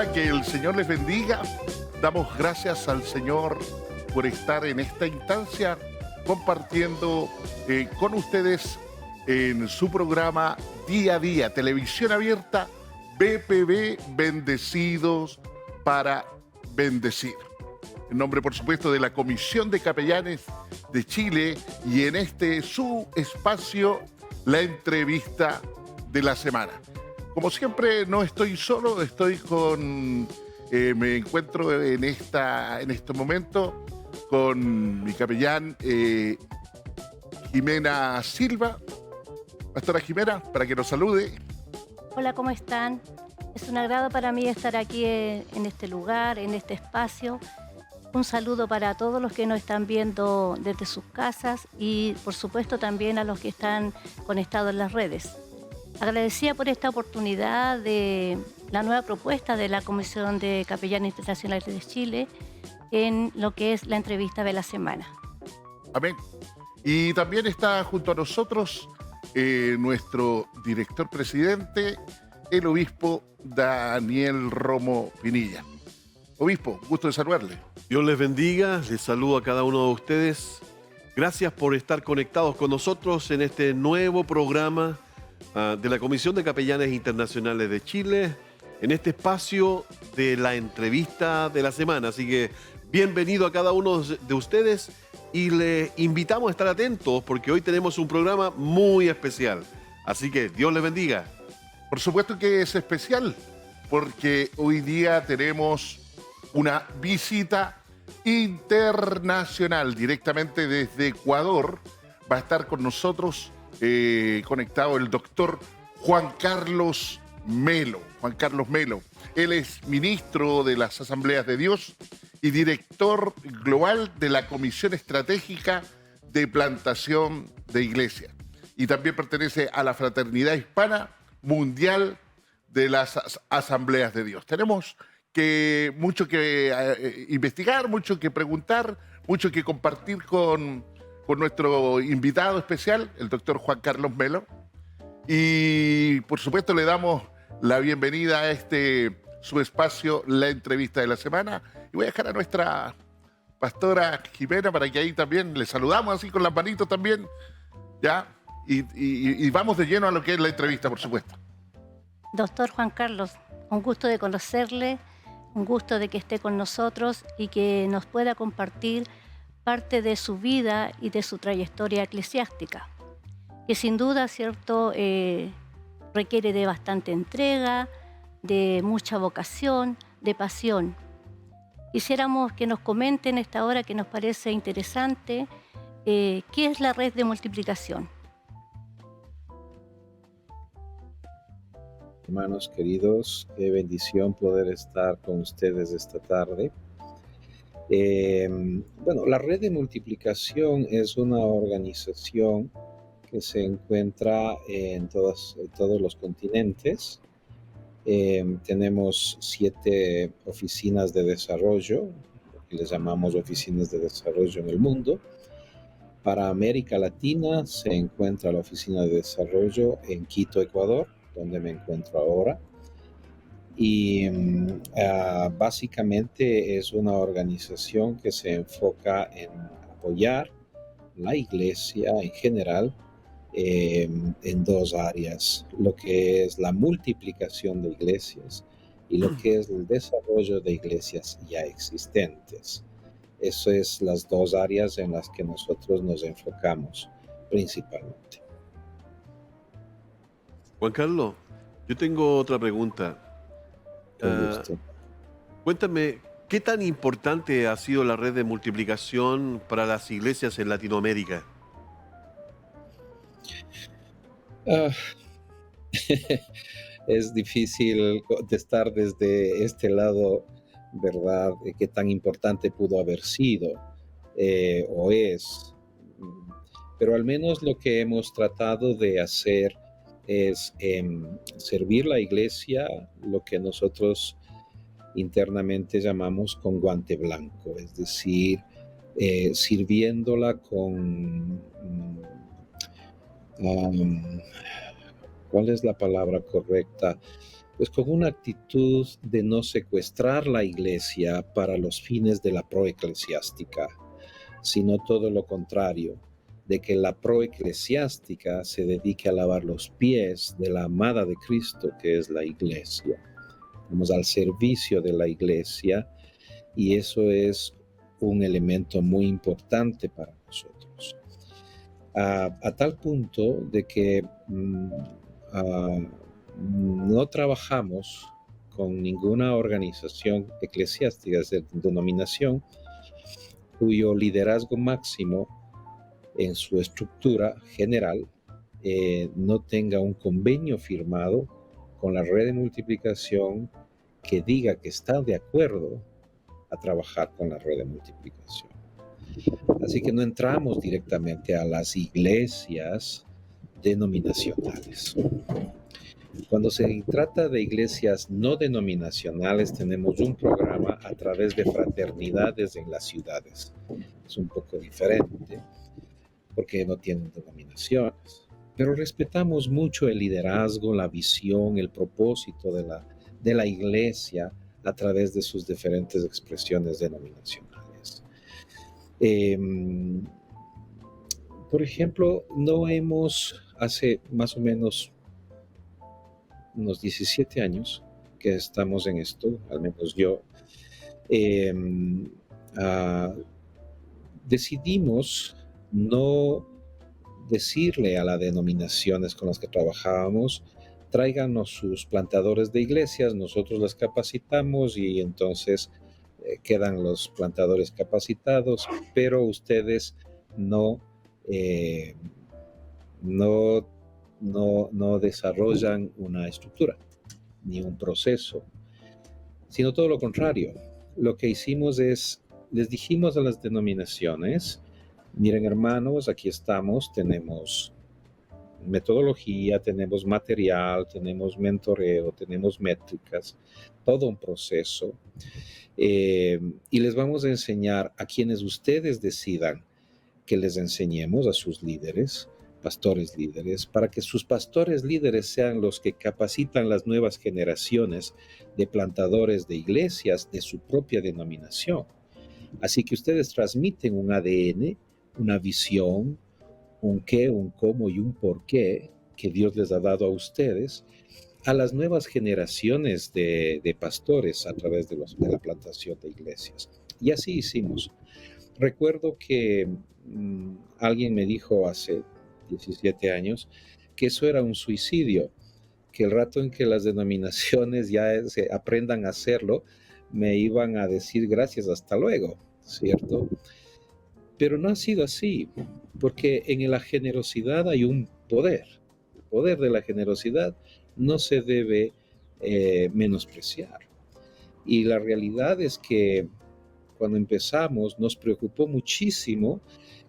Hola, que el Señor les bendiga. Damos gracias al Señor por estar en esta instancia compartiendo con ustedes en su programa Día a Día, Televisión Abierta, BPB Bendecidos para Bendecir. En nombre, por supuesto, de la Comisión de Capellanes de Chile y en este su espacio, la entrevista de la semana. Como siempre, no estoy solo, estoy con... me encuentro en este momento con mi capellán Jimena Silva. Pastora Jimena, para que nos salude. Hola, ¿cómo están? Es un agrado para mí estar aquí en este lugar, en este espacio. Un saludo para todos los que nos están viendo desde sus casas y, por supuesto, también a los que están conectados en las redes. Agradecida por esta oportunidad de la nueva propuesta de la Comisión de Capellanes Internacionales de Chile en lo que es la entrevista de la semana. Amén. Y también está junto a nosotros nuestro director presidente, el obispo Daniel Romo Pinilla. Obispo, gusto de saludarle. Dios les bendiga, les saludo a cada uno de ustedes. Gracias por estar conectados con nosotros en este nuevo programa de la Comisión de Capellanes Internacionales de Chile, en este espacio de la entrevista de la semana. Así que bienvenido a cada uno de ustedes y les invitamos a estar atentos porque hoy tenemos un programa muy especial. Así que Dios les bendiga. Por supuesto que es especial porque hoy día tenemos una visita internacional directamente desde Ecuador. Va a estar con nosotros conectado el doctor Juan Carlos Melo. Juan Carlos Melo. Él es ministro de las Asambleas de Dios y director global de la Comisión Estratégica de Plantación de Iglesia. Y también pertenece a la Fraternidad Hispana Mundial de las Asambleas de Dios. Tenemos mucho que investigar, mucho que preguntar, mucho que compartir con nuestro invitado especial, el doctor Juan Carlos Melo. Y por supuesto le damos la bienvenida a su espacio, la entrevista de la semana. Y voy a dejar a nuestra pastora Jimena para que ahí también le saludamos así con las manitos también, ¿ya? Y vamos de lleno a lo que es la entrevista, por supuesto. Doctor Juan Carlos, un gusto de conocerle, un gusto de que esté con nosotros y que nos pueda compartir parte de su vida y de su trayectoria eclesiástica, que sin duda, cierto, requiere de bastante entrega, de mucha vocación, de pasión. Quisiéramos que nos comente en esta hora que nos parece interesante, ¿qué es la red de multiplicación? Hermanos queridos, qué bendición poder estar con ustedes esta tarde. Bueno, la red de multiplicación es una organización que se encuentra en todos los continentes. Tenemos 7 oficinas de desarrollo, que les llamamos oficinas de desarrollo en el mundo. Para América Latina se encuentra la oficina de desarrollo en Quito, Ecuador, donde me encuentro ahora. Y básicamente es una organización que se enfoca en apoyar la iglesia en general en 2 áreas, lo que es la multiplicación de iglesias y lo que es el desarrollo de iglesias ya existentes. Eso es las 2 áreas en las que nosotros nos enfocamos principalmente. Juan Carlos, yo tengo otra pregunta. Con gusto. Cuéntame, ¿qué tan importante ha sido la red de multiplicación para las iglesias en Latinoamérica? Es difícil contestar desde este lado, ¿verdad? Qué tan importante pudo haber sido o es. Pero al menos lo que hemos tratado de hacer es servir la iglesia, lo que nosotros internamente llamamos con guante blanco, es decir, sirviéndola con... ¿cuál es la palabra correcta? pues con una actitud de no secuestrar la iglesia para los fines de la proeclesiástica, sino todo lo contrario, de que la proeclesiástica se dedique a lavar los pies de la amada de Cristo, que es la iglesia. Estamos al servicio de la iglesia y eso es un elemento muy importante para nosotros. A tal punto de que no trabajamos con ninguna organización eclesiástica de denominación cuyo liderazgo máximo en su estructura general no tenga un convenio firmado con la red de multiplicación que diga que está de acuerdo a trabajar con la red de multiplicación. Así que no entramos directamente a las iglesias denominacionales. Cuando se trata de iglesias no denominacionales, tenemos un programa a través de fraternidades en las ciudades. Es un poco diferente porque no tienen denominaciones, pero respetamos mucho el liderazgo, la visión, el propósito de la iglesia a través de sus diferentes expresiones denominacionales. Por ejemplo, hace más o menos unos 17 años que estamos en esto, al menos yo, decidimos no decirle a las denominaciones con las que trabajábamos, tráiganos sus plantadores de iglesias, nosotros las capacitamos y entonces quedan los plantadores capacitados, pero ustedes no desarrollan una estructura ni un proceso, sino todo lo contrario. Lo que hicimos es, les dijimos a las denominaciones, miren hermanos, aquí estamos, tenemos metodología, tenemos material, tenemos mentoreo, tenemos métricas, todo un proceso, y les vamos a enseñar a quienes ustedes decidan que les enseñemos, a sus líderes, pastores líderes, para que sus pastores líderes sean los que capacitan las nuevas generaciones de plantadores de iglesias de su propia denominación. Así que ustedes transmiten un ADN, una visión, un qué, un cómo y un por qué que Dios les ha dado a ustedes a las nuevas generaciones de pastores a través de la plantación de iglesias. Y así hicimos. Recuerdo que alguien me dijo hace 17 años que eso era un suicidio, que el rato en que las denominaciones ya se aprendan a hacerlo, me iban a decir gracias, hasta luego, ¿cierto? Pero no ha sido así, porque en la generosidad hay un poder. El poder de la generosidad no se debe menospreciar. Y la realidad es que cuando empezamos nos preocupó muchísimo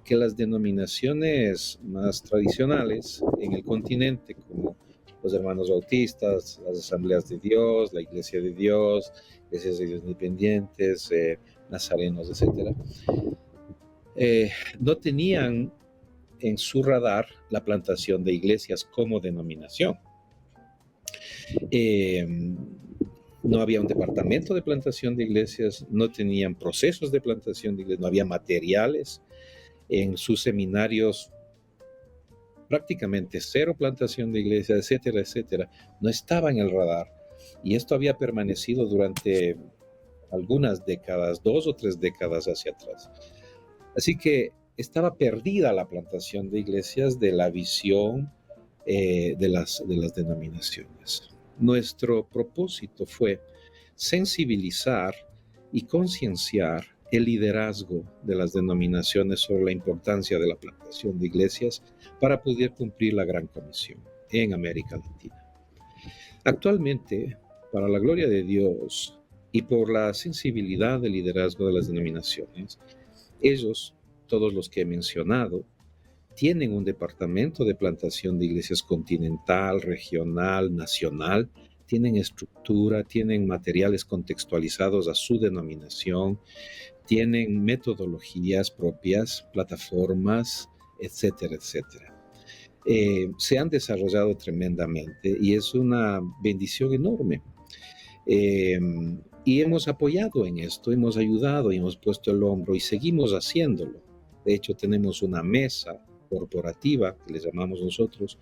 que las denominaciones más tradicionales en el continente, como los hermanos bautistas, las asambleas de Dios, la iglesia de Dios, iglesias de Dios independientes, nazarenos, etc., no tenían en su radar la plantación de iglesias como denominación. No había un departamento de plantación de iglesias, no tenían procesos de plantación de iglesias, no había materiales. En sus seminarios prácticamente cero plantación de iglesias, etcétera, etcétera. No estaba en el radar. Y esto había permanecido durante algunas décadas, 2 o 3 décadas hacia atrás. Así que estaba perdida la plantación de iglesias de la visión de las denominaciones. Nuestro propósito fue sensibilizar y concienciar el liderazgo de las denominaciones sobre la importancia de la plantación de iglesias para poder cumplir la Gran Comisión en América Latina. Actualmente, para la gloria de Dios y por la sensibilidad del liderazgo de las denominaciones, ellos, todos los que he mencionado, tienen un departamento de plantación de iglesias continental, regional, nacional, tienen estructura, tienen materiales contextualizados a su denominación, tienen metodologías propias, plataformas, etcétera, etcétera. se han desarrollado tremendamente y es una bendición enorme. Eh, y hemos apoyado en esto, hemos ayudado y hemos puesto el hombro y seguimos haciéndolo. De hecho, tenemos una mesa corporativa, que le llamamos nosotros,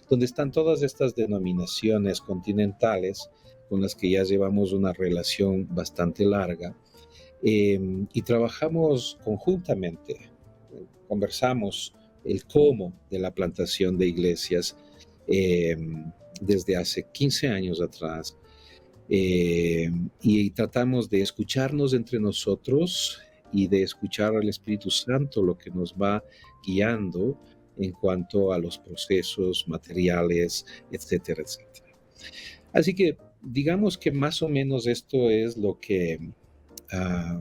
donde están todas estas denominaciones continentales con las que ya llevamos una relación bastante larga, y trabajamos conjuntamente, conversamos el cómo de la plantación de iglesias eh, desde hace 15 años atrás, y tratamos de escucharnos entre nosotros y de escuchar al Espíritu Santo, lo que nos va guiando en cuanto a los procesos materiales, etcétera, etcétera. Así que digamos que más o menos esto es lo que ah,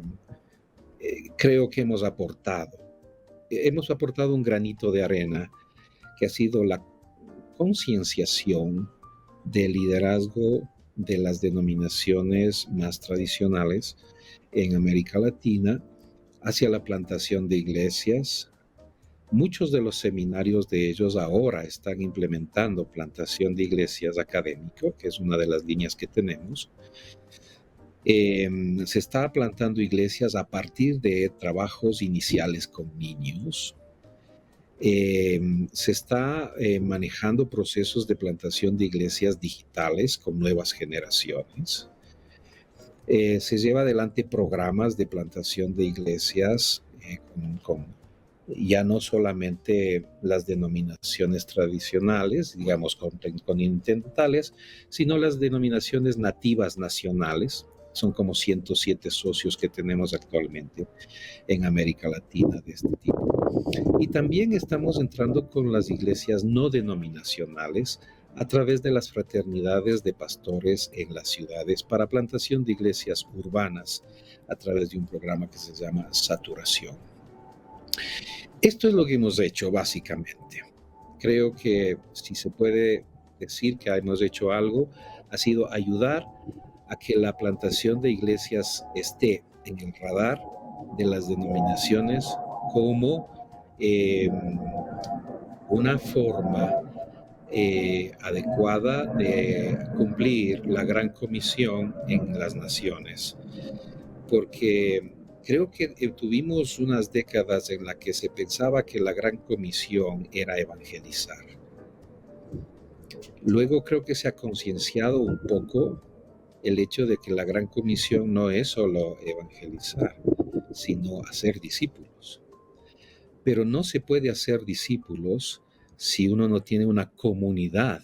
creo que hemos aportado. Hemos aportado un granito de arena que ha sido la concienciación del liderazgo de las denominaciones más tradicionales en América Latina hacia la plantación de iglesias. Muchos de los seminarios de ellos ahora están implementando plantación de iglesias académico, que es una de las líneas que tenemos. Se está plantando iglesias a partir de trabajos iniciales con niños. Se está manejando procesos de plantación de iglesias digitales con nuevas generaciones. Se lleva adelante programas de plantación de iglesias con ya no solamente las denominaciones tradicionales, digamos continentales, sino las denominaciones nativas nacionales. Son como 107 socios que tenemos actualmente en América Latina de este tipo. Y también estamos entrando con las iglesias no denominacionales a través de las fraternidades de pastores en las ciudades para plantación de iglesias urbanas a través de un programa que se llama Saturación. Esto es lo que hemos hecho básicamente. Creo que si se puede decir que hemos hecho algo, ha sido ayudar a que la plantación de iglesias esté en el radar de las denominaciones como una forma adecuada de cumplir la gran comisión en las naciones. Porque creo que tuvimos unas décadas en las que se pensaba que la gran comisión era evangelizar. Luego creo que se ha concienciado un poco el hecho de que la gran comisión no es solo evangelizar, sino hacer discípulos. Pero no se puede hacer discípulos si uno no tiene una comunidad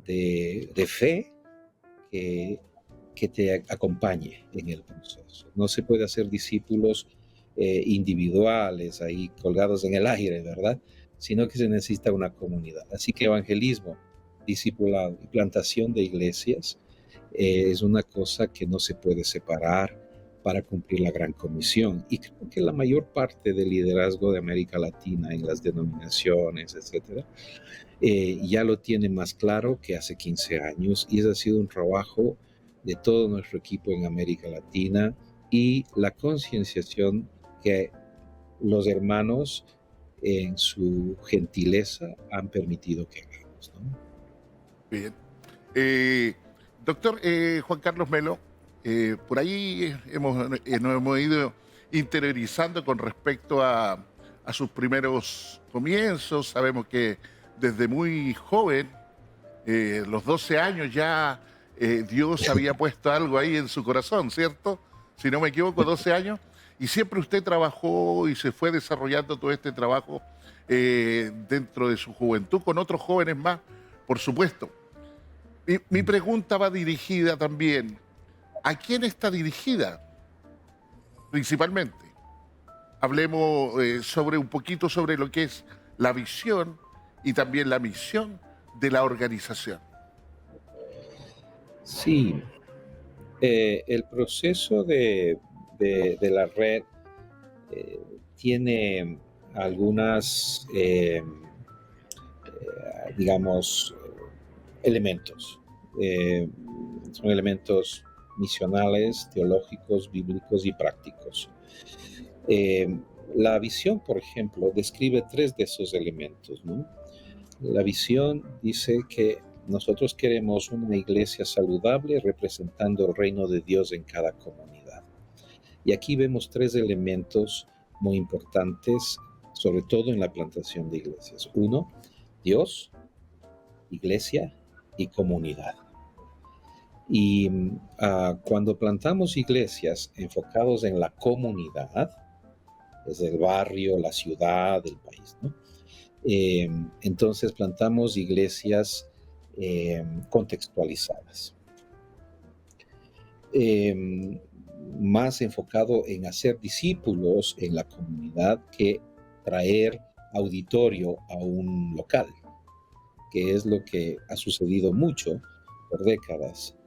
de fe que te acompañe en el proceso. No se puede hacer discípulos individuales ahí colgados en el aire, ¿verdad? Sino que se necesita una comunidad. Así que evangelismo, discipulado y plantación de iglesias es una cosa que no se puede separar para cumplir la gran comisión. Y creo que la mayor parte del liderazgo de América Latina en las denominaciones, etcétera, ya lo tiene más claro que hace 15 años, y ese ha sido un trabajo de todo nuestro equipo en América Latina y la concienciación que los hermanos en su gentileza han permitido que hagamos, ¿no? Bien. Doctor Juan Carlos Melo, por ahí nos hemos ido interiorizando con respecto a sus primeros comienzos. Sabemos que desde muy joven, los 12 años ya, Dios había puesto algo ahí en su corazón, ¿cierto? Si no me equivoco, 12 años. Y siempre usted trabajó y se fue desarrollando todo este trabajo dentro de su juventud, con otros jóvenes más, por supuesto. Mi pregunta va dirigida también. ¿A quién está dirigida? Principalmente. Hablemos sobre un poquito sobre lo que es la visión y también la misión de la organización. Sí, el proceso de la red tiene algunas, digamos, elementos. Son elementos misionales, teológicos, bíblicos y prácticos. La visión, por ejemplo, describe 3 de esos elementos, ¿no? la visión dice que nosotros queremos una iglesia saludable representando el reino de Dios en cada comunidad. Y aquí vemos 3 elementos muy importantes, sobre todo en la plantación de iglesias. 1, Dios, iglesia y comunidad. Y cuando plantamos iglesias enfocados en la comunidad, desde el barrio, la ciudad, el país, ¿no? Entonces plantamos iglesias contextualizadas, más enfocado en hacer discípulos en la comunidad que traer auditorio a un local, que es lo que ha sucedido mucho por décadas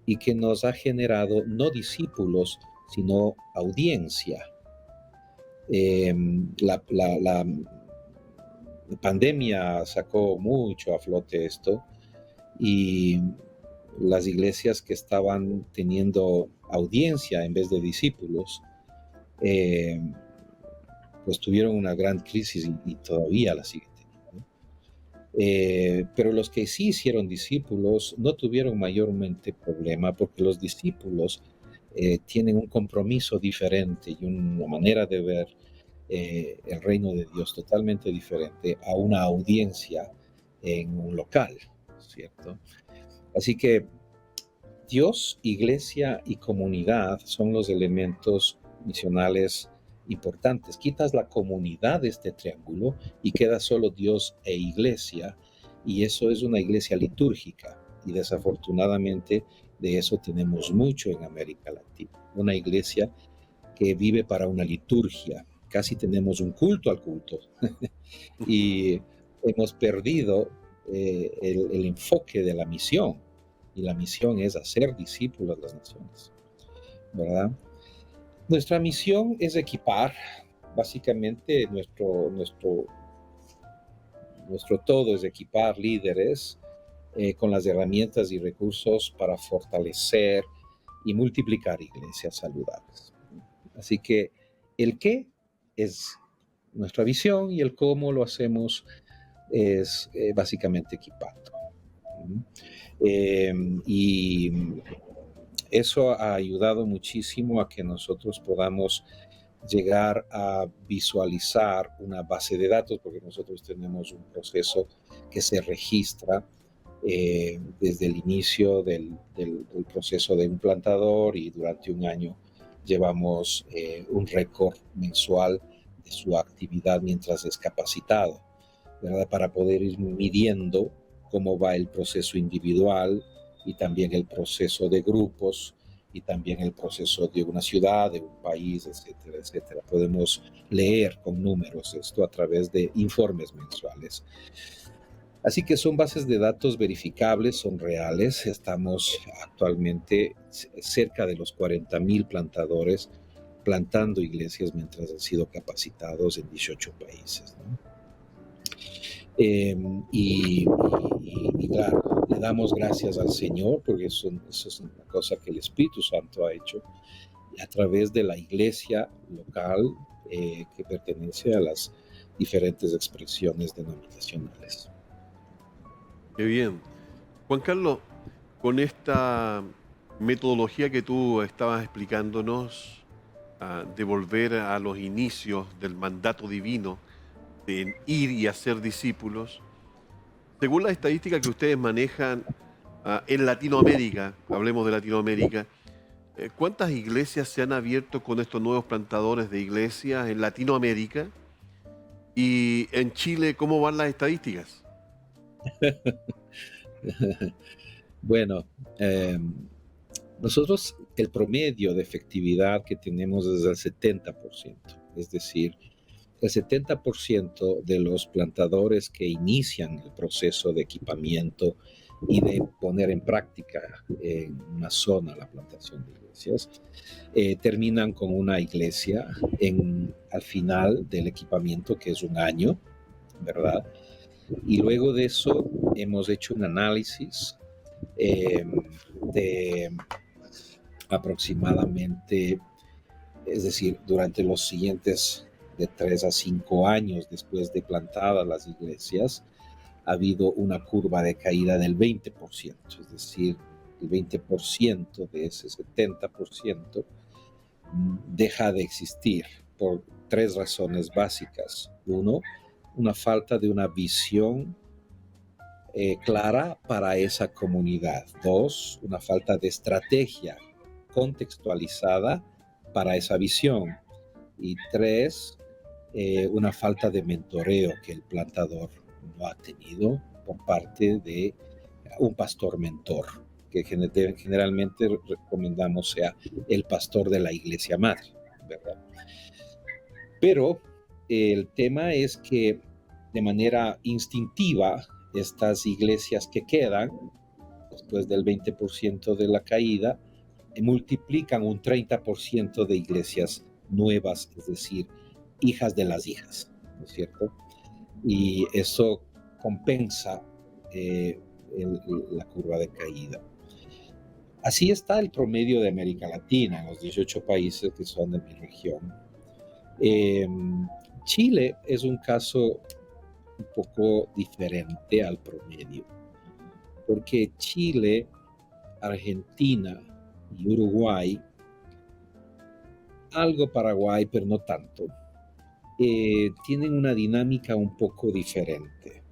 y que nos ha generado no discípulos, sino audiencia. La pandemia sacó mucho a flote esto y las iglesias que estaban teniendo audiencia en vez de discípulos, pues tuvieron una gran crisis y todavía la siguen teniendo. Pero los que sí hicieron discípulos no tuvieron mayormente problema porque los discípulos tienen un compromiso diferente y una manera de ver el reino de Dios totalmente diferente a una audiencia en un local, ¿cierto? Así que Dios, iglesia y comunidad son los elementos misionales importantes. Quitas la comunidad de este triángulo y queda solo Dios e iglesia, y eso es una iglesia litúrgica, y desafortunadamente de eso tenemos mucho en América Latina. Una iglesia que vive para una liturgia. Casi tenemos un culto al culto y hemos perdido el enfoque de la misión, y la misión es hacer discípulos de las naciones, ¿verdad? Nuestra misión es equipar, básicamente nuestro todo es equipar líderes con las herramientas y recursos para fortalecer y multiplicar iglesias saludables. Así que el qué es nuestra visión y el cómo lo hacemos es básicamente equipando. Y eso ha ayudado muchísimo a que nosotros podamos llegar a visualizar una base de datos, porque nosotros tenemos un proceso que se registra desde el inicio del proceso de un plantador, y durante un año llevamos un récord mensual de su actividad mientras es capacitado, ¿verdad? Para poder ir midiendo cómo va el proceso individual y también el proceso de grupos y también el proceso de una ciudad, de un país, etcétera, etcétera. Podemos leer con números esto a través de informes mensuales. Así que son bases de datos verificables, son reales. Estamos actualmente cerca de los 40,000 plantadores plantando iglesias mientras han sido capacitados en 18 países, ¿no? Y claro, le damos gracias al Señor porque eso es una cosa que el Espíritu Santo ha hecho a través de la iglesia local que pertenece a las diferentes expresiones denominacionales. Qué bien. Juan Carlos, con esta metodología que tú estabas explicándonos, de volver a los inicios del mandato divino, de ir y hacer discípulos, según las estadísticas que ustedes manejan en Latinoamérica, hablemos de Latinoamérica, ¿cuántas iglesias se han abierto con estos nuevos plantadores de iglesias en Latinoamérica? Y en Chile, ¿cómo van las estadísticas? Bueno, nosotros el promedio de efectividad que tenemos es del 70%, es decir, el 70% de los plantadores que inician el proceso de equipamiento y de poner en práctica en una zona la plantación de iglesias, terminan con una iglesia al final del equipamiento, que es un año, ¿verdad? Y luego de eso hemos hecho un análisis de aproximadamente, es decir, durante los siguientes de 3 a 5 años después de plantadas las iglesias, ha habido una curva de caída del 20%, es decir, el 20% de ese 70% deja de existir por tres razones básicas. Uno, una falta de una visión clara para esa comunidad. Dos, una falta de estrategia contextualizada para esa visión. Y tres, una falta de mentoreo que el plantador no ha tenido por parte de un pastor mentor, que generalmente recomendamos sea el pastor de la iglesia madre, ¿verdad? Pero el tema es que de manera instintiva, estas iglesias que quedan, después del 20% de la caída, multiplican un 30% de iglesias nuevas, es decir, hijas de las hijas, ¿no es cierto? Y eso compensa la curva de caída. Así está el promedio de América Latina, en los 18 países que son de mi región. Chile es un caso un poco diferente al promedio, porque Chile, Argentina y Uruguay, algo Paraguay, pero no tanto, tienen una dinámica un poco diferente.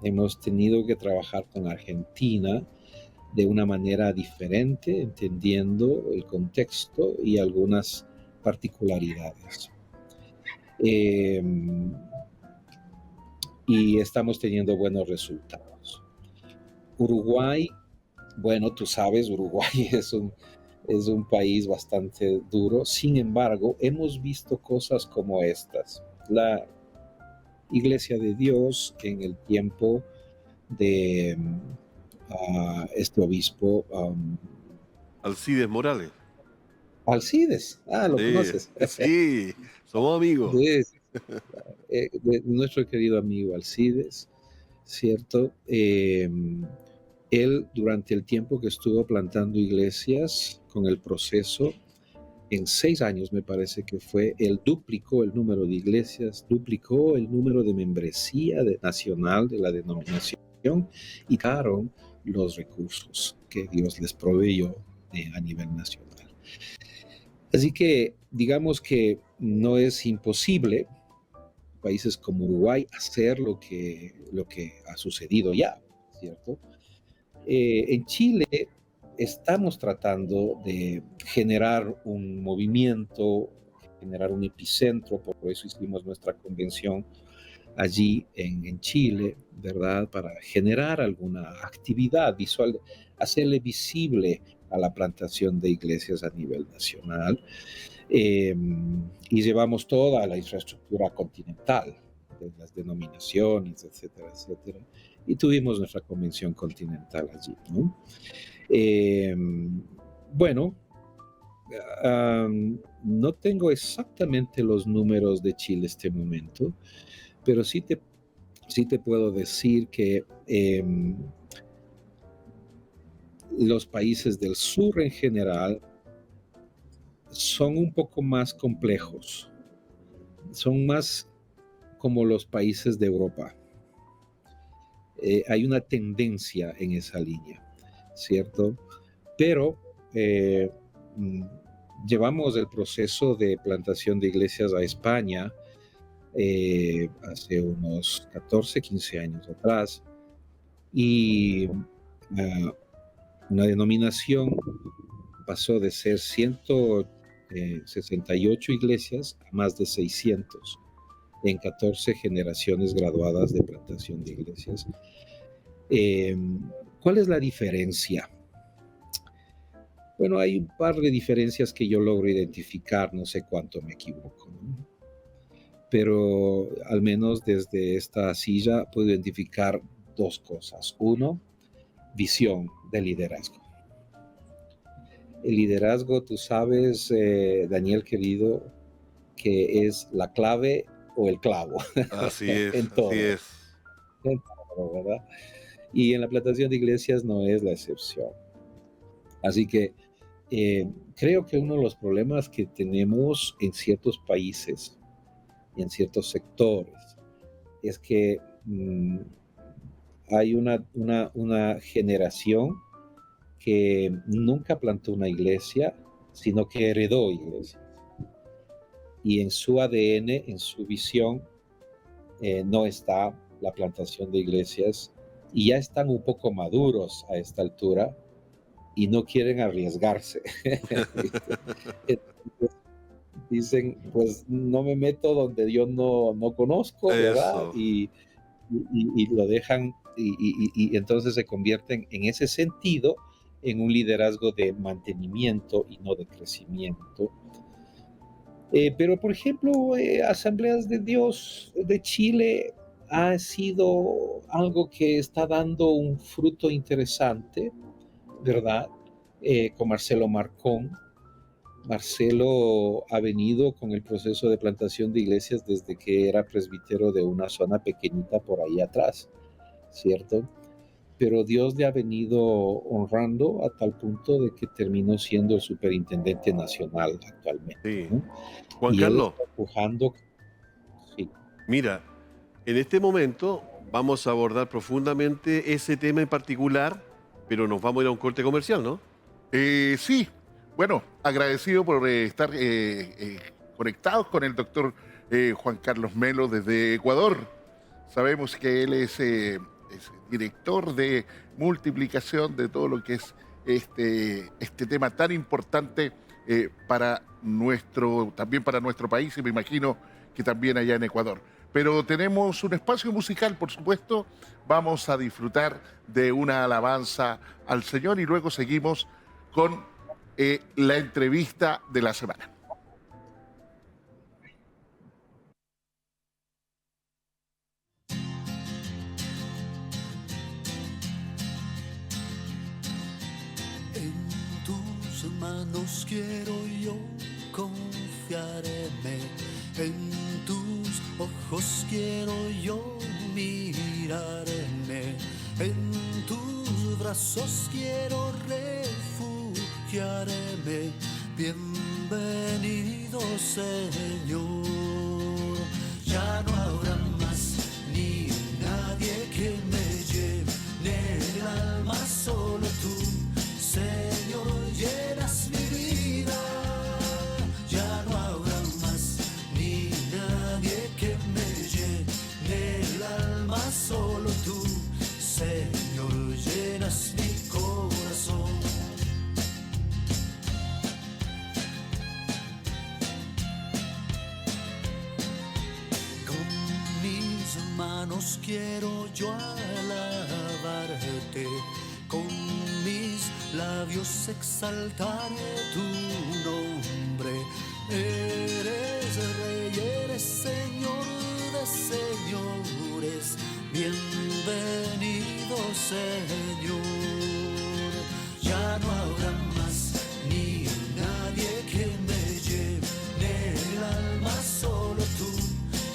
Hemos tenido que trabajar con Argentina de una manera diferente, entendiendo el contexto y algunas particularidades. Y estamos teniendo buenos resultados. Uruguay, bueno, tú sabes, Uruguay es un país bastante duro. Sin embargo, hemos visto cosas como estas. La Iglesia de Dios en el tiempo de este obispo Alcides Morales. Alcides, lo Sí, conoces. sí, somos amigos. De nuestro querido amigo Alcides, ¿cierto? Él, durante el tiempo que estuvo plantando iglesias con el proceso, en 6 años me parece que fue, él duplicó el número de iglesias, duplicó el número de membresía nacional de la denominación y daron los recursos que Dios les proveyó a nivel nacional. Así que digamos que no es imposible países como Uruguay hacer lo que ha sucedido ya, ¿cierto? En Chile estamos tratando de generar un movimiento, generar un epicentro, por eso hicimos nuestra convención allí en Chile, ¿verdad? Para generar alguna actividad visual, hacerle visible a la plantación de iglesias a nivel nacional. Y llevamos toda la infraestructura continental, de las denominaciones, etcétera, etcétera. Y tuvimos nuestra convención continental allí, ¿no? Bueno, no tengo exactamente los números de Chile este momento, pero sí te puedo decir que los países del sur en general son un poco más complejos, son más como los países de Europa. Hay una tendencia en esa línea, ¿cierto? Pero llevamos el proceso de plantación de iglesias a España hace unos 14, 15 años atrás, y una denominación pasó de ser 168 iglesias a más de 600 en 14 generaciones graduadas de plantación de iglesias. ¿Cuál es la diferencia? Bueno, hay un par de diferencias que yo logro identificar, no sé cuánto me equivoco, ¿no? Pero al menos desde esta silla puedo identificar 2 cosas. Uno, visión de liderazgo. El liderazgo, tú sabes, Daniel querido, que es la clave o el clavo. Así es, en todo. así es. En todo, ¿verdad? Y en la plantación de iglesias no es la excepción. Así que creo que uno de los problemas que tenemos en ciertos países, en ciertos sectores, es que hay una generación que nunca plantó una iglesia, sino que heredó iglesias. Y en su ADN, en su visión, no está la plantación de iglesias, y ya están un poco maduros a esta altura y no quieren arriesgarse. Dicen, pues no me meto donde yo no conozco, ¿verdad? Eso. Y lo dejan, y entonces se convierten en ese sentido en un liderazgo de mantenimiento y no de crecimiento. Pero, por ejemplo, Asambleas de Dios de Chile ha sido algo que está dando un fruto interesante, ¿verdad? Con Marcelo Marcón. Marcelo ha venido con el proceso de plantación de iglesias desde que era presbítero de una zona pequeñita por ahí atrás, ¿cierto? Pero Dios le ha venido honrando a tal punto de que terminó siendo el superintendente nacional actualmente, Sí. ¿no? Juan Y él Carlos, está empujando, sí. mira, en este momento vamos a abordar profundamente ese tema en particular, pero nos vamos a ir a un corte comercial, ¿no? Sí, bueno, agradecido por estar conectados con el doctor Juan Carlos Melo desde Ecuador. Sabemos que él es director de multiplicación de todo lo que es este tema tan importante también para nuestro país, y me imagino que también allá en Ecuador. Pero tenemos un espacio musical, por supuesto. Vamos a disfrutar de una alabanza al Señor y luego seguimos con la entrevista de la semana. En tus manos quiero yo confiarme, en tus ojos quiero yo mirarme, en tus brazos quiero refugiarme. Bienvenido, Señor. Ya no habrá más ni nadie que me llene el alma, solo tú, Señor, llenas mi vida. Ya no habrá más ni nadie que me llene el alma, solo tú, Señor, llenas mi corazón. Con mis manos quiero yo alabarte, con mis labios exaltaré tu nombre. Eres Rey, eres Señor de señores. Bienvenido, Señor. Ya no habrá más ni nadie que me llene el alma, solo tú,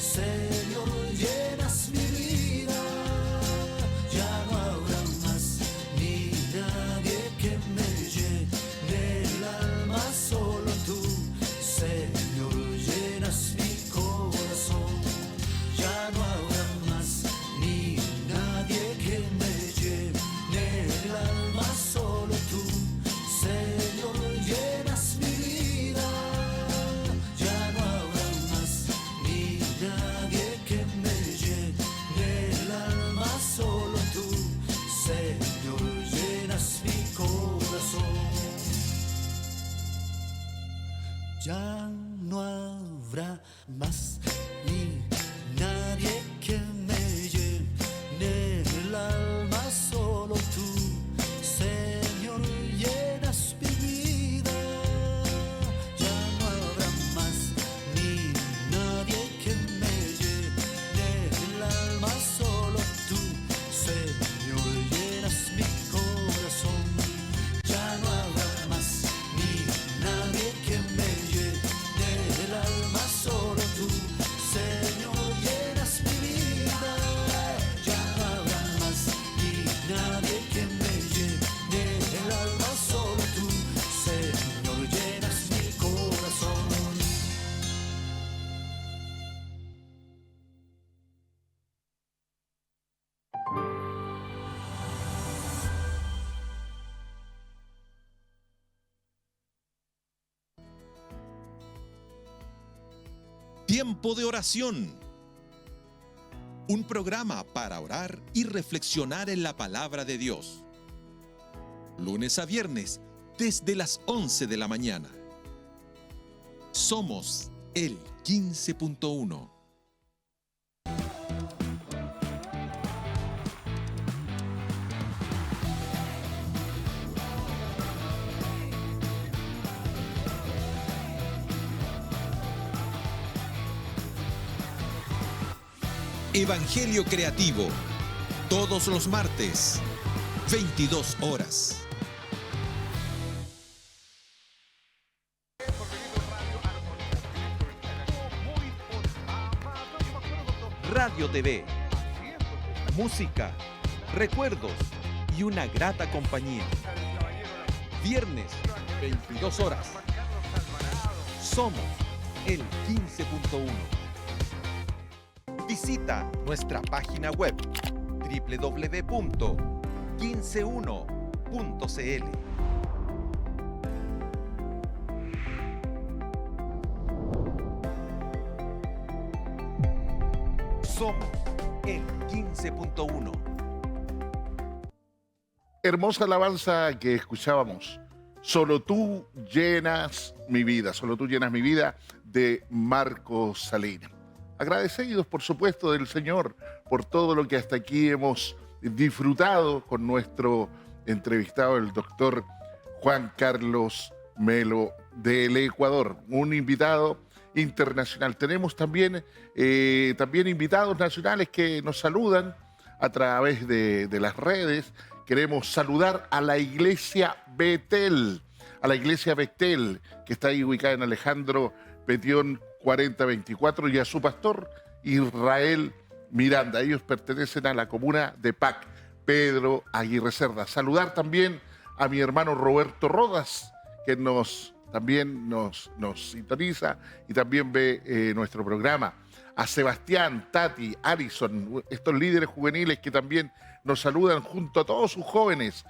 Señor, llenas mi vida. Ya no habrá más ni nadie que me llene el alma, solo tú, Señor, llenas mi corazón. Ya no habrá más ni nadie que me llene el alma, solo tú, Señor, llenas mi vida. Ya no habrá más ni nadie que me llene el alma, solo tú, Señor, llenas mi corazón. Ya no habrá más ni nadie que me llene el alma, solo tú, Señor, llenas mi vida. Ya no habrá más ni nadie que me llene el alma, solo tú, Señor, llenas mi corazón. Ya no habrá más ni nadie que me llene Tiempo de oración. Un programa para orar y reflexionar en la palabra de Dios. Lunes a viernes, desde las 11 de la mañana. Somos el 15.1. Evangelio Creativo, todos los martes, 22 horas. Radio TV, música, recuerdos y una grata compañía. Viernes, 22 horas. Somos el 15.1. Visita nuestra página web www.15uno.cl. Somos el 15.1. Hermosa alabanza que escuchábamos. Solo tú llenas mi vida, solo tú llenas mi vida, de Marcos Salinas. Agradecidos, por supuesto, del Señor por todo lo que hasta aquí hemos disfrutado con nuestro entrevistado, el doctor Juan Carlos Melo del Ecuador, un invitado internacional. Tenemos también invitados nacionales que nos saludan a través de las redes. Queremos saludar a la Iglesia Betel, que está ahí ubicada en Alejandro Petión 4024, y a su pastor Israel Miranda. Ellos pertenecen a la comuna de Pac, Pedro Aguirre Cerda. Saludar también a mi hermano Roberto Rodas, que también nos sintoniza y también ve nuestro programa. A Sebastián, Tati, Alison, estos líderes juveniles que también nos saludan junto a todos sus jóvenes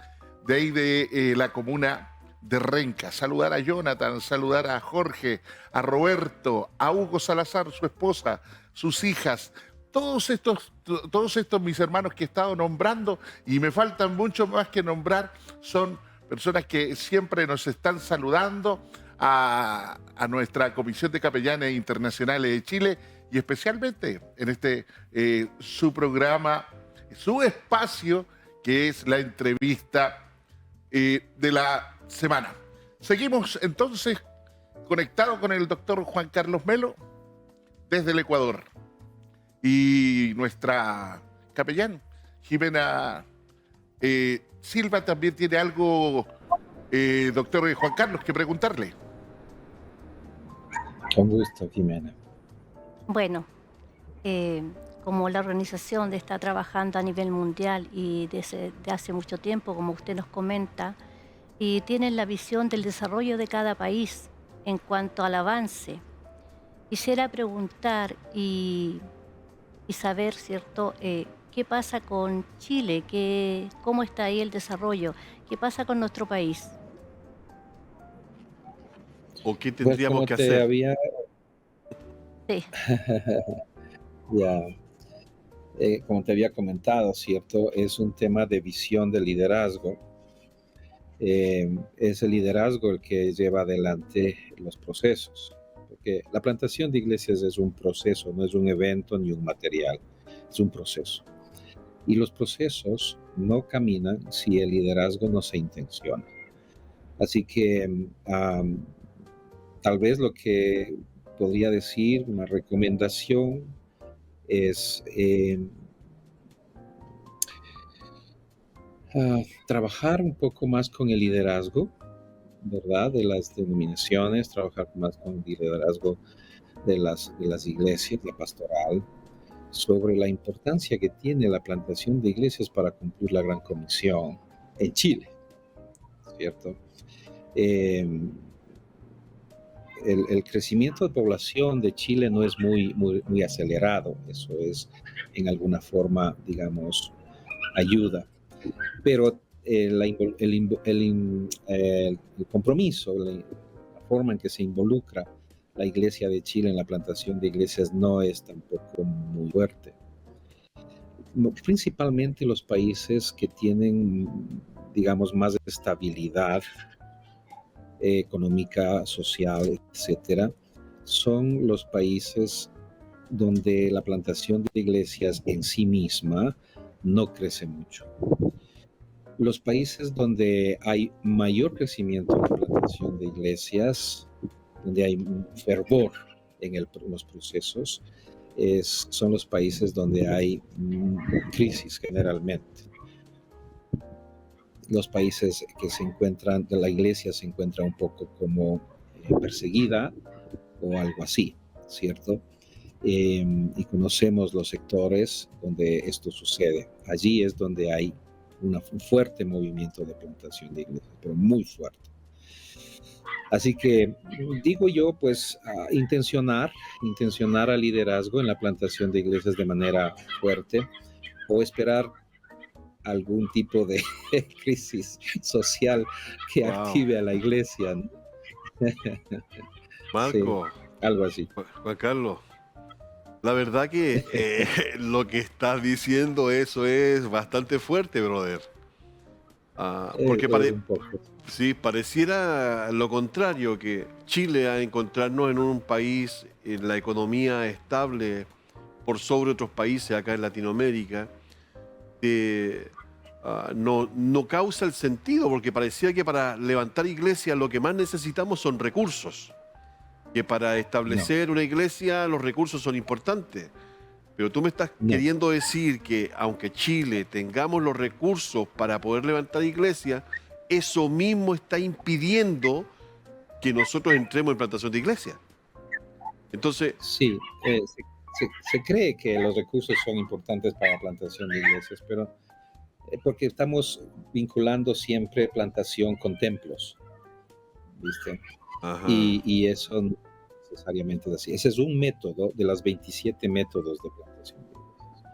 de ahí de la comuna de Renca. Saludar a Jonathan, saludar a Jorge, a Roberto, a Hugo Salazar, su esposa, sus hijas, todos estos mis hermanos que he estado nombrando, y me faltan mucho más que nombrar. Son personas que siempre nos están saludando, a nuestra Comisión de Capellanes Internacionales de Chile, y especialmente en su programa, su espacio, que es la entrevista de la semana. Seguimos entonces conectados con el doctor Juan Carlos Melo desde el Ecuador, y nuestra capellán Jimena Silva también tiene algo, doctor Juan Carlos, que preguntarle. Con gusto, Jimena. Bueno, como la organización está trabajando a nivel mundial y desde hace mucho tiempo, como usted nos comenta, y tienen la visión del desarrollo de cada país en cuanto al avance, quisiera preguntar y saber, ¿cierto?, qué pasa con Chile, cómo está ahí el desarrollo, qué pasa con nuestro país. ¿O qué Pues tendríamos como que te hacer? había, Sí, ya, como te había comentado, ¿cierto? Es un tema de visión de liderazgo. Es el liderazgo el que lleva adelante los procesos. Porque la plantación de iglesias es un proceso, no es un evento ni un material, es un proceso. Y los procesos no caminan si el liderazgo no se intenciona. Así que tal vez lo que podría decir, una recomendación, es trabajar un poco más con el liderazgo, ¿verdad?, de las denominaciones, trabajar más con el liderazgo de las iglesias, la pastoral, sobre la importancia que tiene la plantación de iglesias para cumplir la Gran Comisión en Chile, ¿cierto? El crecimiento de población de Chile no es muy acelerado, eso es en alguna forma, digamos, ayuda, pero el compromiso, la forma en que se involucra la iglesia de Chile en la plantación de iglesias no es tampoco muy fuerte. Principalmente los países que tienen, digamos, más estabilidad económica, social, etcétera, son los países donde la plantación de iglesias en sí misma no crece mucho. Los países donde hay mayor crecimiento en la plantación de iglesias, donde hay un fervor en los procesos, son los países donde hay crisis generalmente. Los países que se encuentran, la iglesia se encuentra un poco como perseguida o algo así, ¿cierto? Y conocemos los sectores donde esto sucede. Allí es donde hay un fuerte movimiento de plantación de iglesias, pero muy fuerte. Así que digo yo, pues, intencionar al liderazgo en la plantación de iglesias de manera fuerte o esperar algún tipo de crisis social que active a la iglesia, ¿no? Marco, sí, algo así. Juan Carlos, la verdad que lo que estás diciendo, eso es bastante fuerte, brother. Porque un poco. sí, pareciera lo contrario, que Chile, a encontrarnos en un país en la economía estable por sobre otros países acá en Latinoamérica, no causa el sentido, porque parecía que para levantar iglesias lo que más necesitamos son recursos, que para establecer una iglesia los recursos son importantes. Pero tú me estás queriendo decir que aunque Chile tengamos los recursos para poder levantar iglesias, eso mismo está impidiendo que nosotros entremos en plantación de iglesias. Entonces... Sí, se cree que los recursos son importantes para la plantación de iglesias, pero porque estamos vinculando siempre plantación con templos, ¿viste? Y eso no necesariamente es así. Ese es un método de las 27 métodos de plantación de iglesias.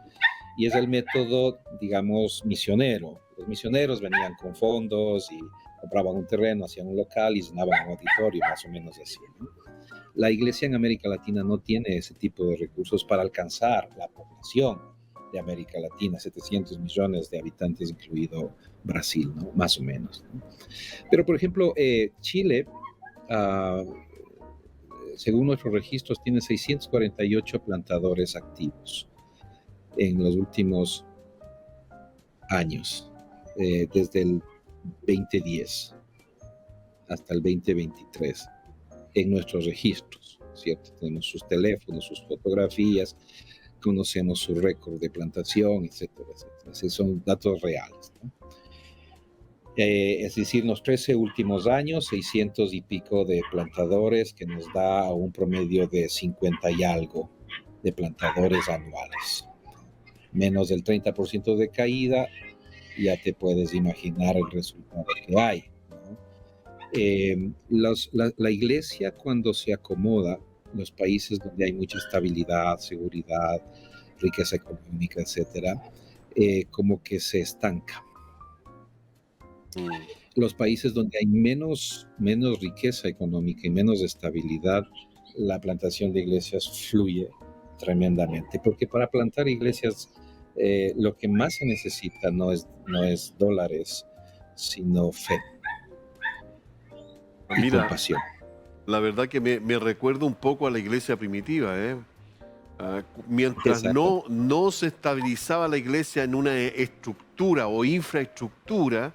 Y es el método, digamos, misionero. Los misioneros venían con fondos y compraban un terreno, hacían un local y llenaban un auditorio, más o menos así, ¿no? La iglesia en América Latina no tiene ese tipo de recursos para alcanzar la población de América Latina, 700 millones de habitantes, incluido Brasil, ¿no? Más o menos, ¿no? Pero, por ejemplo, Chile, según nuestros registros, tiene 648 plantadores activos en los últimos años, desde el 2010 hasta el 2023, en nuestros registros, ¿cierto? Tenemos sus teléfonos, sus fotografías, conocemos su récord de plantación, etcétera, etcétera. Esos son datos reales, ¿no? Es decir, en los 13 últimos años, 600 y pico de plantadores, que nos da un promedio de 50 y algo de plantadores anuales. Menos del 30% de caída, ya te puedes imaginar el resultado que hay, ¿no? La iglesia, cuando se acomoda, los países donde hay mucha estabilidad, seguridad, riqueza económica, etcétera, como que se estanca. Los países donde hay menos riqueza económica y menos estabilidad, la plantación de iglesias fluye tremendamente, porque para plantar iglesias lo que más se necesita no es dólares, sino fe y compasión. La verdad que me recuerda un poco a la iglesia primitiva, mientras no se estabilizaba la iglesia en una estructura o infraestructura,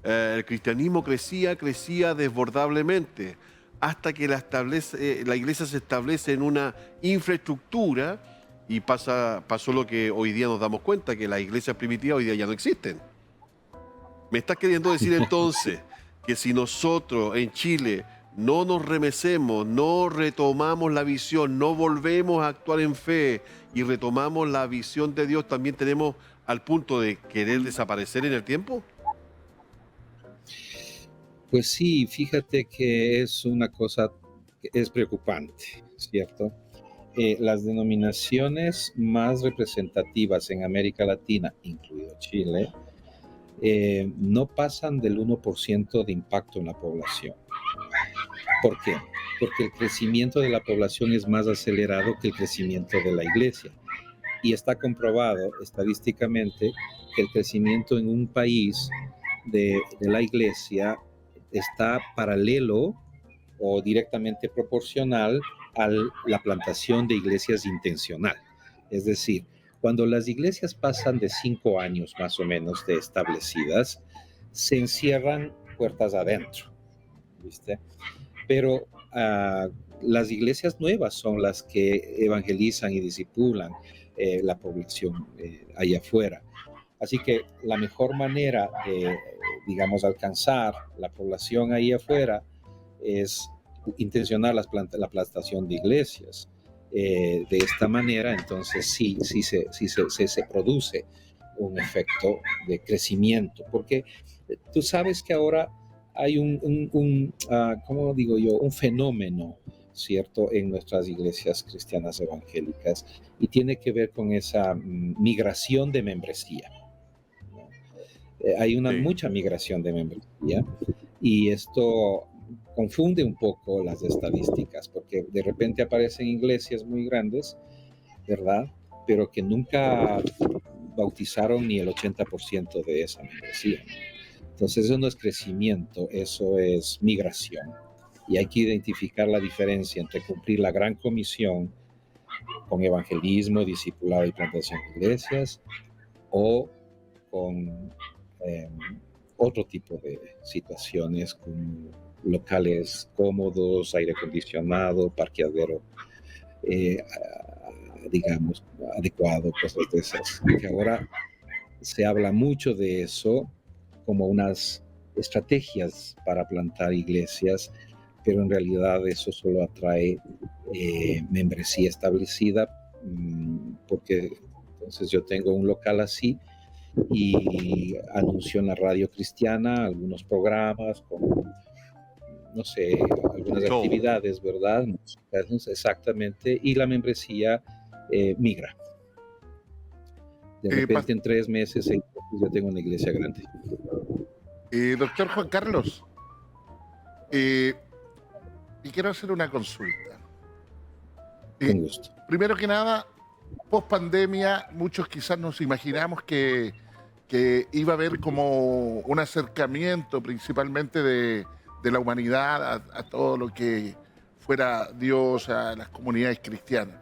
el cristianismo crecía desbordablemente, hasta que la iglesia se establece en una infraestructura y pasó lo que hoy día nos damos cuenta, que las iglesias primitivas hoy día ya no existen. ¿Me estás queriendo decir entonces que si nosotros en Chile no nos remecemos, no retomamos la visión, no volvemos a actuar en fe y retomamos la visión de Dios, también tenemos al punto de querer desaparecer en el tiempo? Pues sí, fíjate que es una cosa que es preocupante, ¿cierto? Las denominaciones más representativas en América Latina, incluido Chile, no pasan del 1% de impacto en la población. ¿Por qué? porque el crecimiento de la población es más acelerado que el crecimiento de la iglesia. Y está comprobado estadísticamente que el crecimiento en un país de la iglesia está paralelo o directamente proporcional a la plantación de iglesias intencional. Es decir, cuando las iglesias pasan de 5 años más o menos de establecidas, se encierran puertas adentro, ¿viste? Pero las iglesias nuevas son las que evangelizan y discipulan la población allá afuera. Así que la mejor manera de, digamos, alcanzar la población ahí afuera es intencionar la plantación de iglesias. De esta manera, entonces sí se produce un efecto de crecimiento, porque tú sabes que ahora hay ¿cómo digo yo? Un fenómeno, ¿cierto?, en nuestras iglesias cristianas evangélicas, y tiene que ver con esa migración de membresía, ¿no? Hay mucha migración de membresía, y esto confunde un poco las estadísticas, porque de repente aparecen iglesias muy grandes, ¿verdad?, pero que nunca bautizaron ni el 80% de esa membresía. Entonces eso no es crecimiento, eso es migración. Y hay que identificar la diferencia entre cumplir la gran comisión con evangelismo, discipulado y plantación de iglesias, o con otro tipo de situaciones como locales cómodos, aire acondicionado, parqueadero, digamos, adecuado, cosas de esas. Que ahora se habla mucho de eso como unas estrategias para plantar iglesias, pero en realidad eso solo atrae membresía establecida, porque entonces yo tengo un local así y anuncio en la radio cristiana algunos programas con, no sé, algunas actividades, ¿verdad? Exactamente, y la membresía migra. De repente en 3 meses yo tengo una iglesia grande. Doctor Juan Carlos, y quiero hacer una consulta. Con gusto. Primero que nada, post pandemia, muchos quizás nos imaginamos que iba a haber como un acercamiento principalmente de la humanidad a todo lo que fuera Dios, a las comunidades cristianas.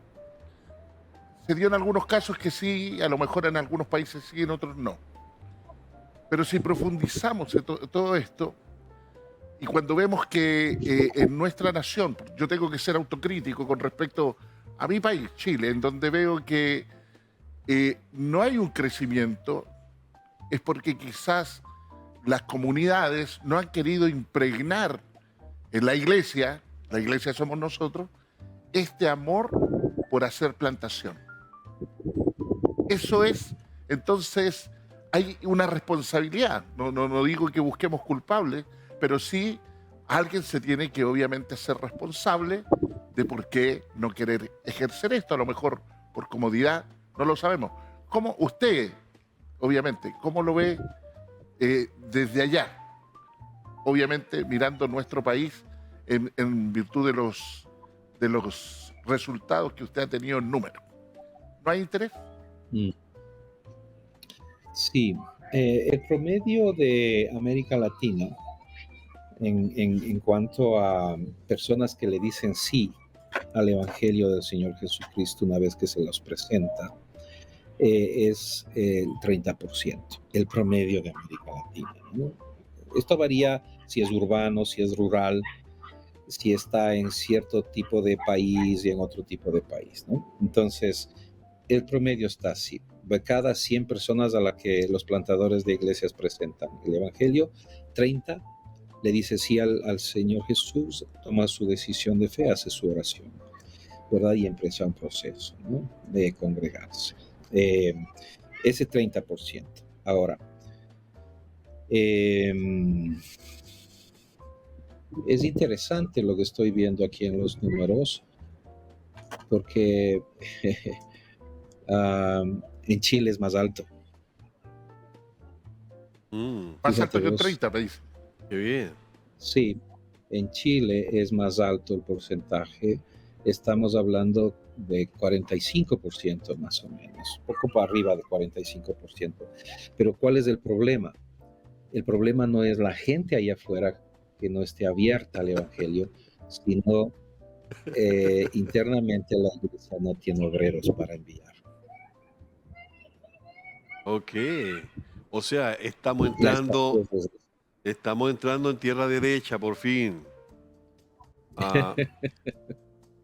Se dio en algunos casos que sí, a lo mejor en algunos países sí, en otros no. Pero si profundizamos en todo esto, y cuando vemos que en nuestra nación, yo tengo que ser autocrítico con respecto a mi país, Chile, en donde veo que no hay un crecimiento, es porque quizás las comunidades no han querido impregnar en la iglesia somos nosotros, este amor por hacer plantación. Eso es, entonces, hay una responsabilidad. No digo que busquemos culpables, pero sí alguien se tiene que obviamente ser responsable de por qué no querer ejercer esto, a lo mejor por comodidad, no lo sabemos. ¿Cómo usted, obviamente, cómo lo ve desde allá? Obviamente mirando nuestro país en virtud de los resultados que usted ha tenido en número. ¿No hay interés? Sí, el promedio de América Latina en cuanto a personas que le dicen sí al Evangelio del Señor Jesucristo una vez que se los presenta, es el 30%, el promedio de América Latina, ¿no? Esto varía si es urbano, si es rural, si está en cierto tipo de país y en otro tipo de país, ¿no? Entonces, el promedio está así. De cada 100 personas a las que los plantadores de iglesias presentan el Evangelio, 30 le dice sí al Señor Jesús, toma su decisión de fe, hace su oración, ¿verdad? Y empieza un proceso, ¿no?, de congregarse. Ese 30%. Ahora, es interesante lo que estoy viendo aquí en los números, porque en Chile es más alto. Más alto que un 30, me dice. Qué bien. Sí. En Chile es más alto el porcentaje, estamos hablando de 45% más o menos, poco para arriba de 45%. Pero ¿cuál es el problema? El problema no es la gente allá afuera que no esté abierta al Evangelio, sino internamente la iglesia no tiene obreros para enviar. Ok. O sea, estamos La entrando, escasez es- estamos entrando en tierra derecha, por fin. Ah,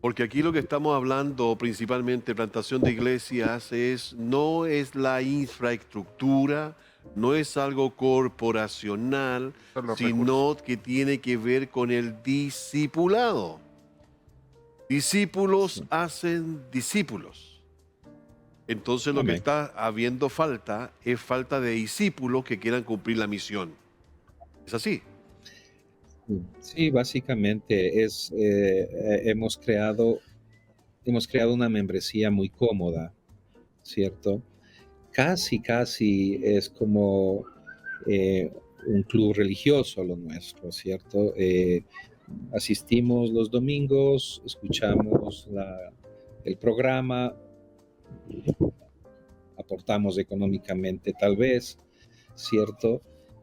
porque aquí lo que estamos hablando, principalmente plantación de iglesias, no es la infraestructura, no es algo corporacional, Son los sino que tiene que ver con el discipulado. Discípulos sí. hacen discípulos. Entonces lo que Amén. está habiendo falta es falta de discípulos que quieran cumplir la misión. ¿Es así? Sí, básicamente hemos creado una membresía muy cómoda, ¿cierto? Casi es como eh, un club religioso lo nuestro, ¿cierto? Asistimos los domingos, escuchamos el programa, aportamos económicamente tal vez, ¿cierto?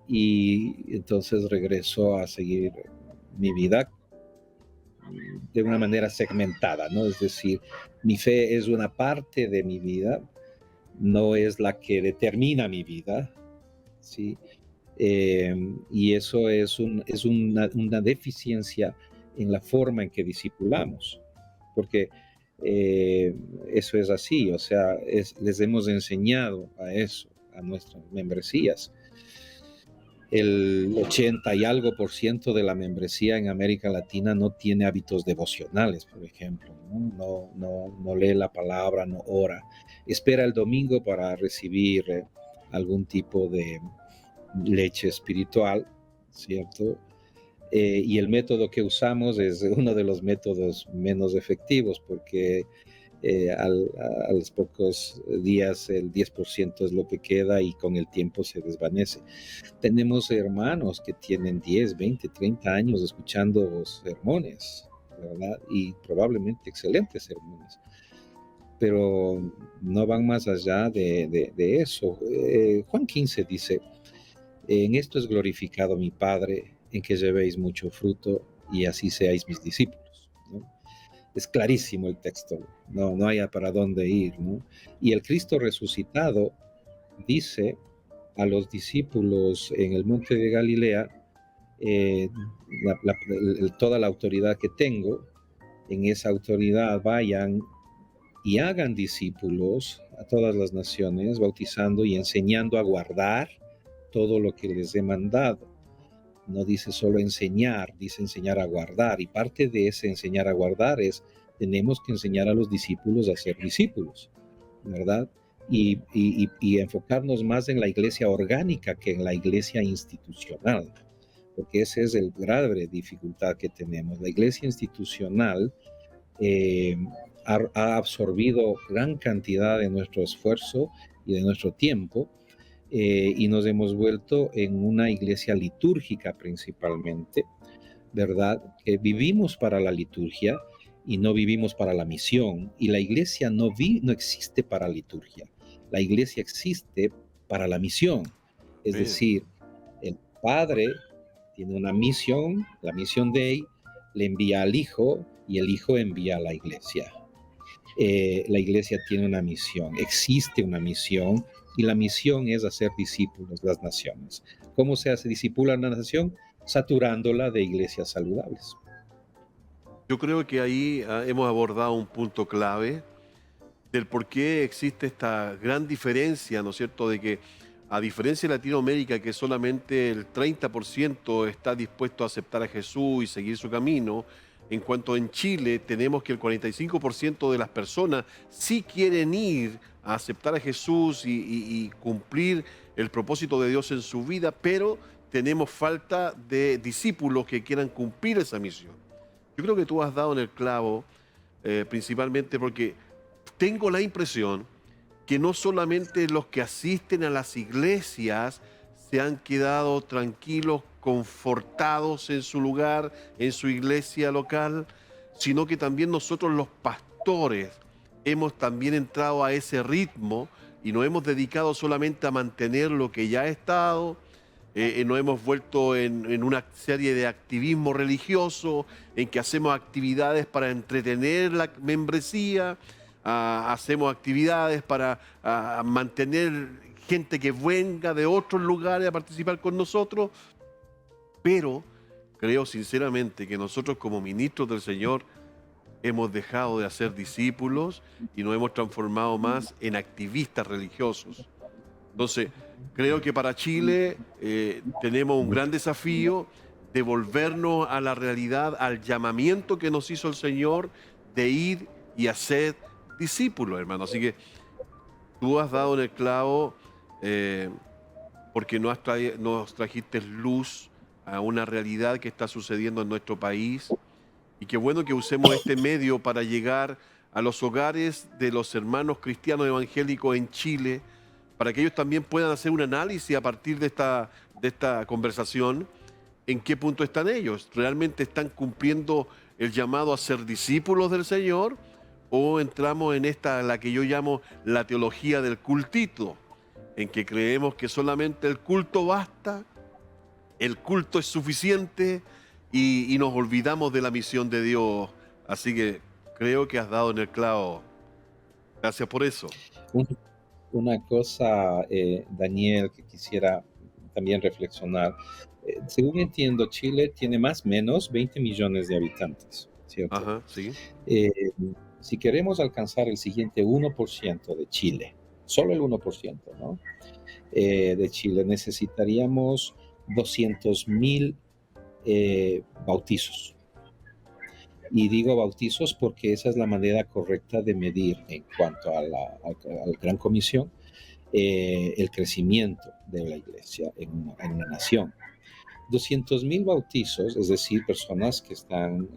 Y entonces regreso a seguir mi vida de una manera segmentada, ¿no? Es decir, mi fe es una parte de mi vida, no es la que determina mi vida, ¿sí? Y eso es una deficiencia en la forma en que discipulamos, porque eso es así, o sea, les hemos enseñado a eso, a nuestras membresías. El 80 y algo por ciento de la membresía en América Latina no tiene hábitos devocionales, por ejemplo, no lee la palabra, no ora. Espera el domingo para recibir algún tipo de leche espiritual, ¿cierto? Y el método que usamos es uno de los métodos menos efectivos porque a los pocos días el 10% es lo que queda y con el tiempo se desvanece. Tenemos hermanos que tienen 10, 20, 30 años escuchando sermones, ¿verdad? Y probablemente excelentes sermones, pero no van más allá de eso. Juan 15 dice, en esto es glorificado mi Padre, en que llevéis mucho fruto y así seáis mis discípulos, ¿no? Es clarísimo el texto, no hay para dónde ir, ¿no? Y el Cristo resucitado dice a los discípulos en el monte de Galilea, eh, toda la autoridad que tengo, en esa autoridad vayan y hagan discípulos a todas las naciones, bautizando y enseñando a guardar todo lo que les he mandado. No dice solo enseñar, dice enseñar a guardar. Y parte de ese enseñar a guardar es, tenemos que enseñar a los discípulos a ser discípulos, ¿verdad? Y enfocarnos más en la iglesia orgánica que en la iglesia institucional, porque esa es el grave dificultad que tenemos. La iglesia institucional ha absorbido gran cantidad de nuestro esfuerzo y de nuestro tiempo, y nos hemos vuelto en una iglesia litúrgica principalmente, ¿verdad? Que vivimos para la liturgia y no vivimos para la misión. Y la iglesia no existe para liturgia. La iglesia existe para la misión. Es Bien. decir, el Padre tiene una misión, la misión de él, le envía al Hijo y el Hijo envía a la iglesia. La iglesia tiene una misión, existe una misión, y la misión es hacer discípulos las naciones. ¿Cómo se hace discípula a una nación? Saturándola de iglesias saludables. Yo creo que ahí hemos abordado un punto clave del por qué existe esta gran diferencia, ¿no es cierto?, de que a diferencia de Latinoamérica, que solamente el 30% está dispuesto a aceptar a Jesús y seguir su camino, en cuanto en Chile tenemos que el 45% de las personas sí quieren ir a aceptar a Jesús y cumplir el propósito de Dios en su vida, pero tenemos falta de discípulos que quieran cumplir esa misión. Yo creo que tú has dado en el clavo, principalmente porque tengo la impresión que no solamente los que asisten a las iglesias se han quedado tranquilos confortados en su lugar, en su iglesia local, sino que también nosotros los pastores hemos también entrado a ese ritmo y nos hemos dedicado solamente a mantener lo que ya ha estado. Nos hemos vuelto en una serie de activismo religioso, en que hacemos actividades para entretener la membresía, hacemos actividades para mantener gente que venga de otros lugares a participar con nosotros, pero creo sinceramente que nosotros como ministros del Señor hemos dejado de hacer discípulos y nos hemos transformado más en activistas religiosos. Entonces, creo que para Chile tenemos un gran desafío de volvernos a la realidad, al llamamiento que nos hizo el Señor de ir y hacer discípulos, hermano. Así que tú has dado en el clavo porque nos trajiste luz a una realidad que está sucediendo en nuestro país. Y qué bueno que usemos este medio para llegar a los hogares de los hermanos cristianos evangélicos en Chile, para que ellos también puedan hacer un análisis a partir de esta conversación, en qué punto están ellos. ¿Realmente están cumpliendo el llamado a ser discípulos del Señor? ¿O entramos en la que yo llamo la teología del cultito, en que creemos que solamente el culto basta, el culto es suficiente y nos olvidamos de la misión de Dios? Así que creo que has dado en el clavo. Gracias por eso. Una cosa, Daniel, que quisiera también reflexionar. Según entiendo, Chile tiene más o menos 20 millones de habitantes, ¿cierto? Ajá, sí. Si queremos alcanzar el siguiente 1% de Chile, solo el 1%, ¿no? De Chile, necesitaríamos 200,000 bautizos. Y digo bautizos porque esa es la manera correcta de medir en cuanto a la Gran Comisión el crecimiento de la iglesia en una nación. 200,000 bautizos, es decir, personas que están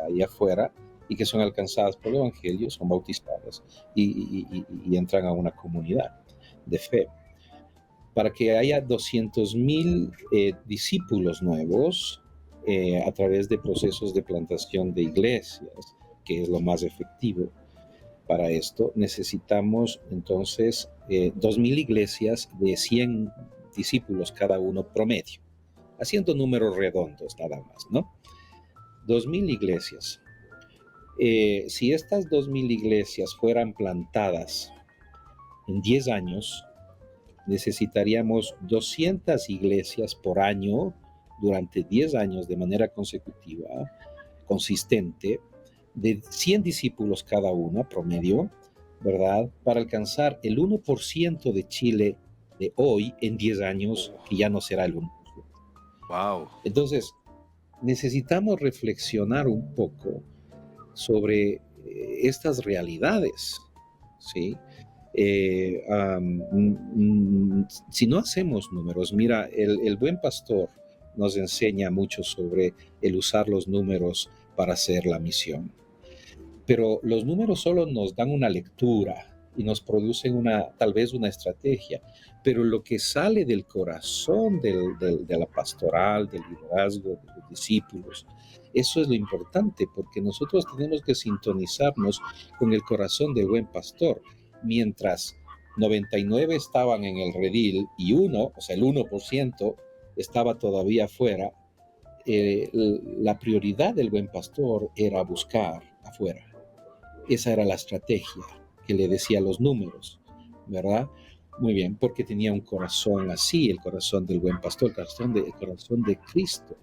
ahí afuera y que son alcanzadas por el Evangelio, son bautizadas y entran a una comunidad de fe. Para que haya 200,000 discípulos nuevos, a través de procesos de plantación de iglesias, que es lo más efectivo para esto, necesitamos entonces 2,000 iglesias de 100 discípulos cada uno promedio, haciendo números redondos nada más, ¿no? 2,000 iglesias. Si estas 2,000 iglesias fueran plantadas en 10 años, necesitaríamos 200 iglesias por año durante 10 años de manera consecutiva, consistente, de 100 discípulos cada una, promedio, ¿verdad? Para alcanzar el 1% de Chile de hoy en 10 años, que ya no será el 1%. Wow. Entonces, necesitamos reflexionar un poco sobre estas realidades, ¿sí? Si no hacemos números, mira, el buen pastor nos enseña mucho sobre el usar los números para hacer la misión. Pero los números solo nos dan una lectura y nos producen tal vez una estrategia. Pero lo que sale del corazón de la pastoral, del liderazgo, de los discípulos, eso es lo importante, porque nosotros tenemos que sintonizarnos con el corazón del buen pastor. Mientras 99 estaban en el redil y uno, o sea, el 1%, estaba todavía afuera, la prioridad del buen pastor era buscar afuera. Esa era la estrategia que le decía los números, ¿verdad? Muy bien, porque tenía un corazón así, el corazón del buen pastor, el corazón de Cristo.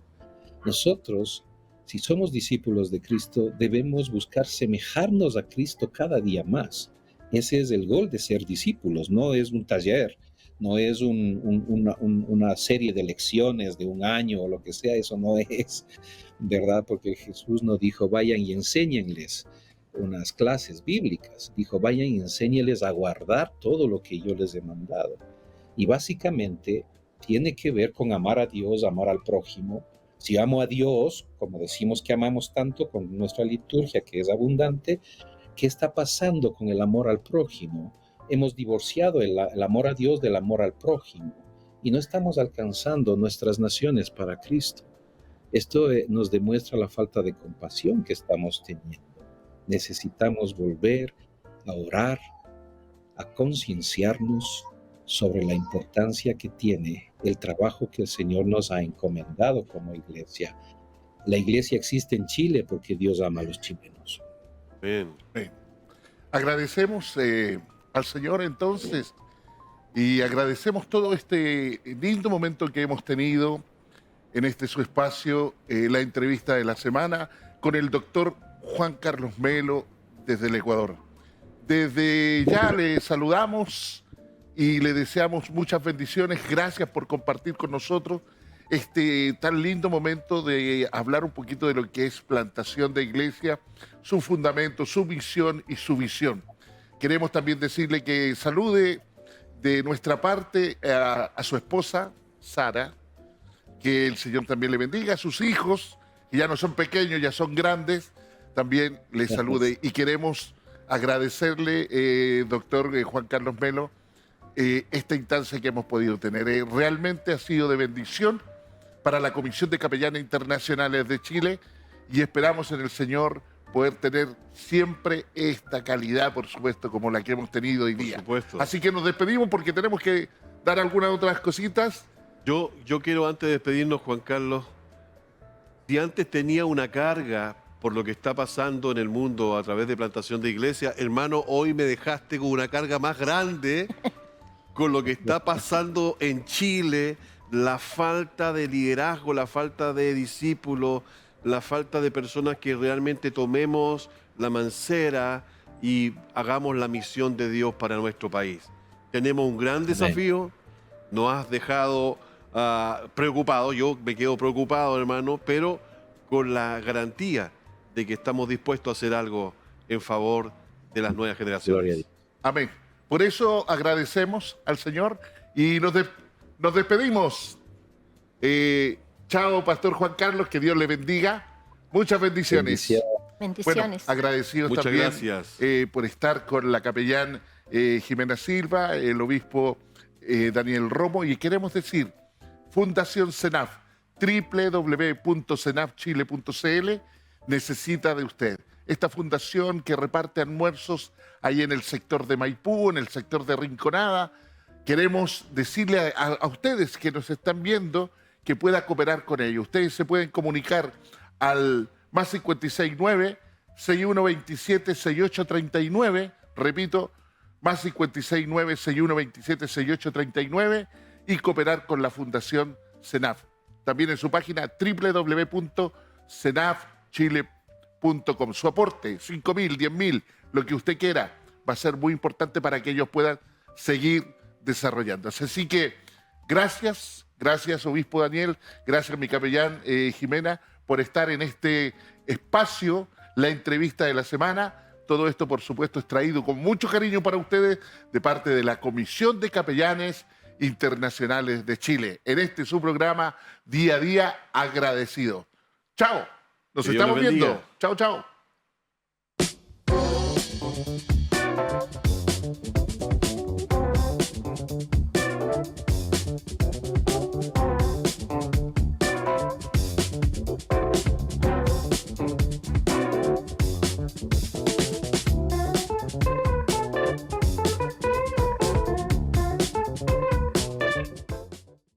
Nosotros, si somos discípulos de Cristo, debemos buscar semejarnos a Cristo cada día más. Ese es el gol de ser discípulos, no es un taller, no es una serie de lecciones de un año o lo que sea, eso no es, ¿verdad? Porque Jesús no dijo, vayan y enséñenles unas clases bíblicas, dijo, vayan y enséñenles a guardar todo lo que yo les he mandado. Y básicamente tiene que ver con amar a Dios, amar al prójimo. Si amo a Dios, como decimos que amamos tanto con nuestra liturgia, que es abundante, ¿qué está pasando con el amor al prójimo? Hemos divorciado el amor a Dios del amor al prójimo. y no estamos alcanzando nuestras naciones para Cristo. Esto nos demuestra la falta de compasión que estamos teniendo. Necesitamos volver a orar, a concienciarnos sobre la importancia que tiene el trabajo que el Señor nos ha encomendado como iglesia. La iglesia existe en Chile porque Dios ama a los chilenos. Amén. Bien. Agradecemos al Señor entonces y agradecemos todo este lindo momento que hemos tenido en este su espacio, la entrevista de la semana con el doctor Juan Carlos Melo desde el Ecuador. Desde ya le saludamos y le deseamos muchas bendiciones. Gracias por compartir con nosotros este tan lindo momento de hablar un poquito de lo que es plantación de iglesia, su fundamento, su misión y su visión. Queremos también decirle que salude de nuestra parte a su esposa, Sara, que el Señor también le bendiga, a sus hijos, que ya no son pequeños, ya son grandes, también les salude. Y queremos agradecerle, doctor Juan Carlos Melo, esta instancia que hemos podido tener. Realmente ha sido de bendición para la Comisión de Capellanes Internacionales de Chile y esperamos en el Señor poder tener siempre esta calidad, por supuesto, como la que hemos tenido hoy día. Por supuesto. Así que nos despedimos porque tenemos que dar algunas otras cositas. Yo quiero, antes de despedirnos, Juan Carlos, si antes tenía una carga por lo que está pasando en el mundo a través de plantación de iglesia, hermano, hoy me dejaste con una carga más grande con lo que está pasando en Chile, la falta de liderazgo, la falta de discípulos, la falta de personas que realmente tomemos la mancera y hagamos la misión de Dios para nuestro país. Tenemos un gran desafío, nos has dejado preocupado, yo me quedo preocupado, hermano, pero con la garantía de que estamos dispuestos a hacer algo en favor de las nuevas Gloria a generaciones. Dios. Amén. Por eso agradecemos al Señor y nos despedimos. Chao, Pastor Juan Carlos, que Dios le bendiga. Muchas bendiciones. Bendiciones. Bendiciones. Bueno, agradecidos Muchas también gracias. por estar con la capellán Jimena Silva, el obispo Daniel Romo, y queremos decir, Fundación CENAF, www.cenafchile.cl, necesita de usted. Esta fundación que reparte almuerzos ahí en el sector de Maipú, en el sector de Rinconada, queremos decirle a ustedes que nos están viendo que pueda cooperar con ellos. Ustedes se pueden comunicar al más 569-6127-6839, repito, más 569-6127-6839 y cooperar con la Fundación CENAF. También en su página www.cenafchile.com. Su aporte, 5.000, 10.000, lo que usted quiera, va a ser muy importante para que ellos puedan seguir desarrollándose. Así que gracias, obispo Daniel, gracias mi capellán Jimena, por estar en este espacio, la entrevista de la semana. Todo esto, por supuesto, es traído con mucho cariño para ustedes de parte de la Comisión de Capellanes Internacionales de Chile. En este su programa, Día a Día Agradecido. Chao, nos Que Dios estamos los bendiga. viendo. Chao, chao.